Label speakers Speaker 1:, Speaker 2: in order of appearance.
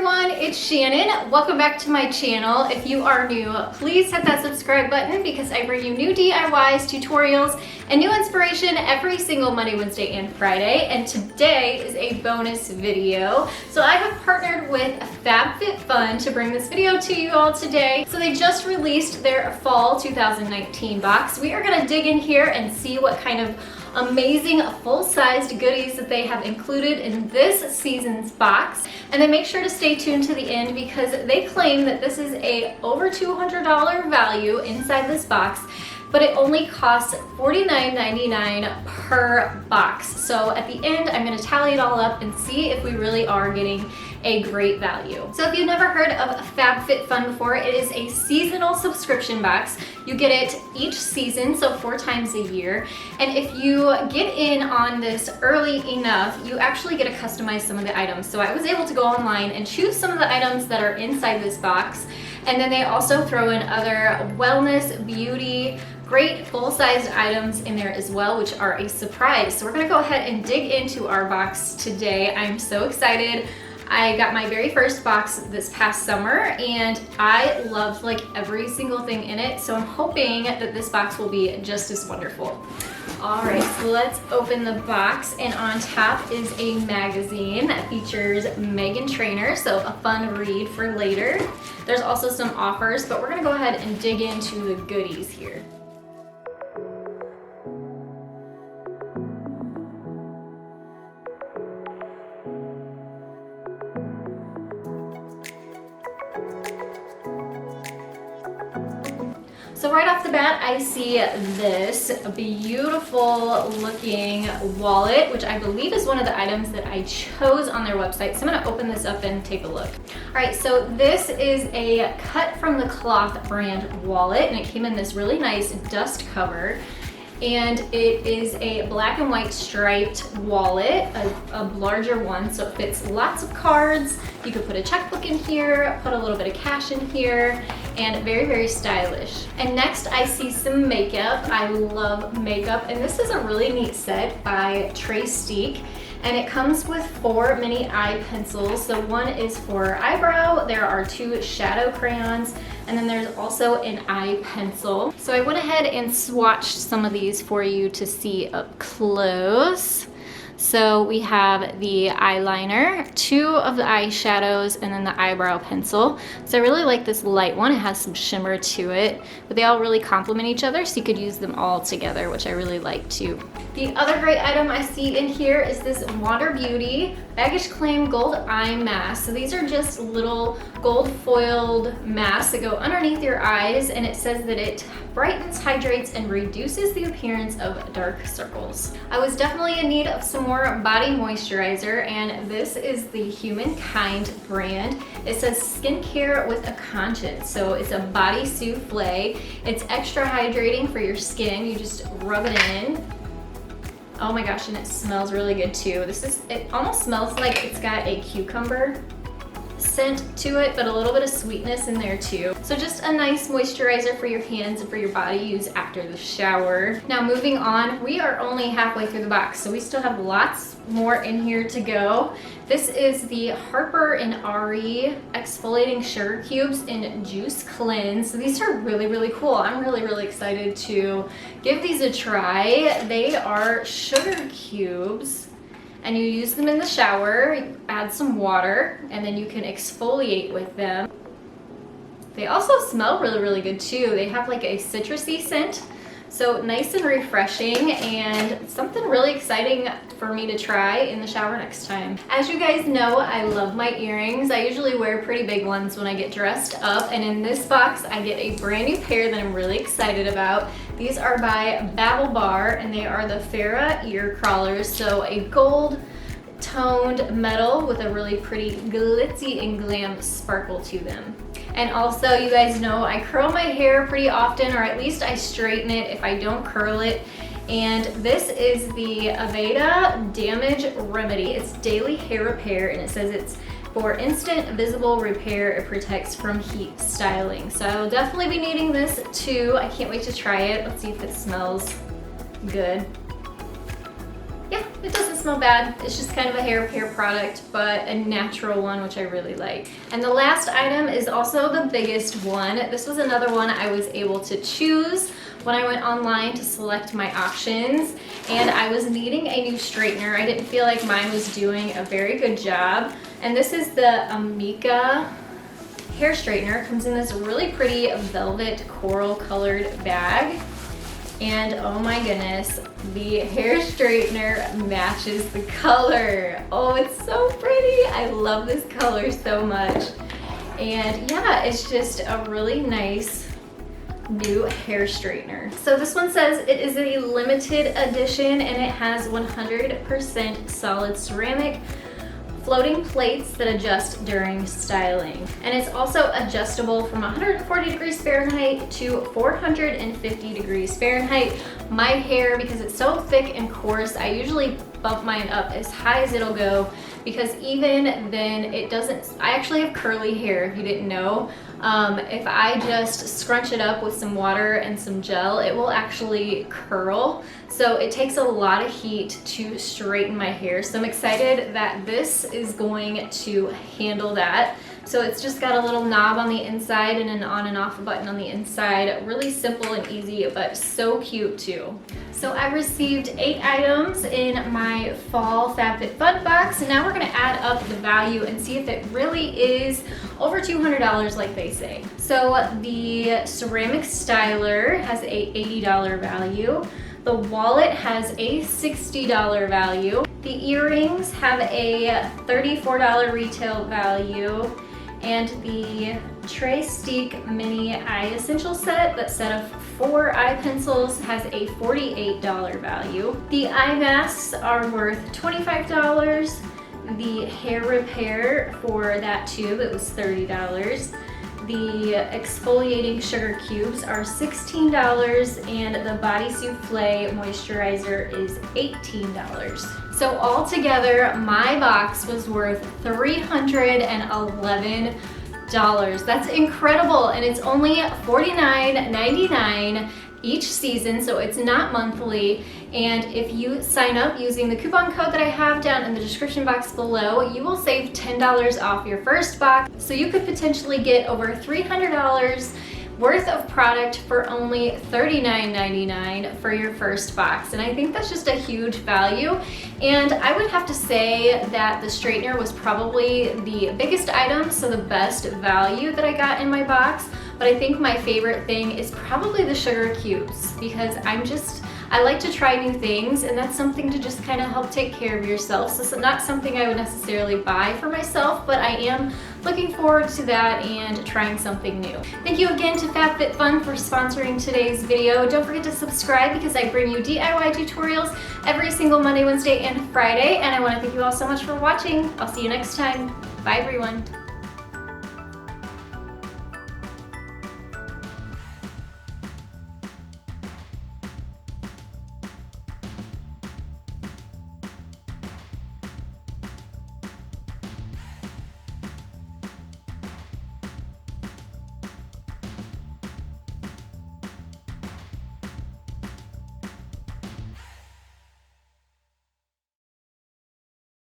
Speaker 1: everyone, it's Shannon. Welcome back to my channel. If you are new, please hit that subscribe button because I bring you new DIYs, tutorials, and new inspiration every single Monday, Wednesday, and Friday. And today is a bonus video. So I have partnered with FabFitFun to bring this video to you all today. So they just released their fall 2019 box. We are gonna dig in here and see what kind of amazing full-sized goodies that they have included in this season's box. And then make sure to stay tuned to the end because they claim that this is a over $200 value inside this box, but it only costs $49.99 per box. So at the end, I'm gonna tally it all up and see if we really are getting a great value. So if you've never heard of FabFitFun before, it is a seasonal subscription box. You get it each season, so 4 times a year. And if you get in on this early enough, you actually get to customize some of the items. So I was able to go online and choose some of the items that are inside this box. And then they also throw in other wellness, beauty, great full-sized items in there as well, which are a surprise. So we're gonna go ahead and dig into our box today. I'm so excited. I got my very first box this past summer and I loved like every single thing in it. So I'm hoping that this box will be just as wonderful. All right, so let's open the box, and on top is a magazine that features Meghan Trainor, so a fun read for later. There's also some offers, but we're gonna go ahead and dig into the goodies here. So right off the bat, I see this beautiful looking wallet, which I believe is one of the items that I chose on their website. So I'm gonna open this up and take a look. All right, so this is a cut from the cloth brand wallet, and it came in this really nice dust cover. And it is a black and white striped wallet, a larger one, so it fits lots of cards. You could put a checkbook in here, put a little bit of cash in here, and very, very stylish. And next I see some makeup. I love makeup, and this is a really neat set by Trace Steek. And it comes with 4 mini eye pencils. So one is for eyebrow, there are 2 shadow crayons, and then there's also an eye pencil. So I went ahead and swatched some of these for you to see up close. So we have the eyeliner, 2 of the eyeshadows, and then the eyebrow pencil. So I really like this light one. It has some shimmer to it, but they all really complement each other, so you could use them all together, which I really like too. The other great item I see in here is this Wander Beauty Baggage Claim Gold Eye Mask. So these are just little gold foiled masks that go underneath your eyes, and it says that it brightens, hydrates, and reduces the appearance of dark circles. I was definitely in need of some more body moisturizer, and this is the Humankind brand. It says skincare with a conscience. So it's a body souffle. It's extra hydrating for your skin. You just rub it in. Oh my gosh, and it smells really good too. It almost smells like it's got a cucumber scent to it, but a little bit of sweetness in there too. So just a nice moisturizer for your hands and for your body, use after the shower. Now moving on, we are only halfway through the box, so we still have lots more in here to go. This is the Harper and Ari exfoliating sugar cubes in Juice Cleanse. So these are really, really cool. I'm really, really excited to give these a try. They are sugar cubes, and you use them in the shower, add some water, and then you can exfoliate with them. They also smell really, really good too. They have like a citrusy scent, so nice and refreshing, and something really exciting for me to try in the shower next time. As you guys know, I love my earrings. I usually wear pretty big ones when I get dressed up, and in this box I get a brand new pair that I'm really excited about. These are by BabbleBar, and they are the Farrah ear crawlers, so a gold toned metal with a really pretty glitzy and glam sparkle to them. And also, you guys know I curl my hair pretty often, or at least I straighten it if I don't curl it. And this is the Aveda Damage Remedy. It's daily hair repair, and it says it's for instant visible repair. It protects from heat styling. So I will definitely be needing this too. I can't wait to try it. Let's see if it smells good. Yeah. It doesn't smell bad. It's just kind of a hair repair product, but a natural one, which I really like. And the last item is also the biggest one. This was another one I was able to choose when I went online to select my options, and I was needing a new straightener. I didn't feel like mine was doing a very good job. And this is the Amika hair straightener. It comes in this really pretty velvet coral colored bag. And oh my goodness, the hair straightener matches the color. Oh, it's so pretty. I love this color so much. And yeah, it's just a really nice new hair straightener. So this one says it is a limited edition and it has 100% solid ceramic floating plates that adjust during styling. And it's also adjustable from 140 degrees Fahrenheit to 450 degrees Fahrenheit. My hair, because it's so thick and coarse, I usually bump mine up as high as it'll go, because even then it doesn't, I actually have curly hair if you didn't know. If I just scrunch it up with some water and some gel, it will actually curl. So it takes a lot of heat to straighten my hair. So I'm excited that this is going to handle that. So it's just got a little knob on the inside and an on and off button on the inside. Really simple and easy, but so cute too. So I received 8 items in my fall FabFitFun box, and now we're gonna add up the value and see if it really is over $200 like they say. So the ceramic styler has a $80 value. The wallet has a $60 value. The earrings have a $34 retail value. And the Tray Stick Mini Eye Essential Set, that set of 4 eye pencils, has a $48 value. The eye masks are worth $25. The hair repair for that tube, it was $30. The exfoliating sugar cubes are $16, and the Body Souffle moisturizer is $18. So altogether, my box was worth $311. That's incredible, and it's only $49.99 each season, so it's not monthly. And if you sign up using the coupon code that I have down in the description box below, you will save $10 off your first box. So you could potentially get over $300 worth of product for only $39.99 for your first box. And I think that's just a huge value. And I would have to say that the straightener was probably the biggest item, so the best value that I got in my box. But I think my favorite thing is probably the sugar cubes, because I like to try new things, and that's something to just kind of help take care of yourself. So it's not something I would necessarily buy for myself, but I am looking forward to that and trying something new. Thank you again to FabFitFun for sponsoring today's video. Don't forget to subscribe, because I bring you DIY tutorials every single Monday, Wednesday, and Friday. And I want to thank you all so much for watching. I'll see you next time. Bye everyone.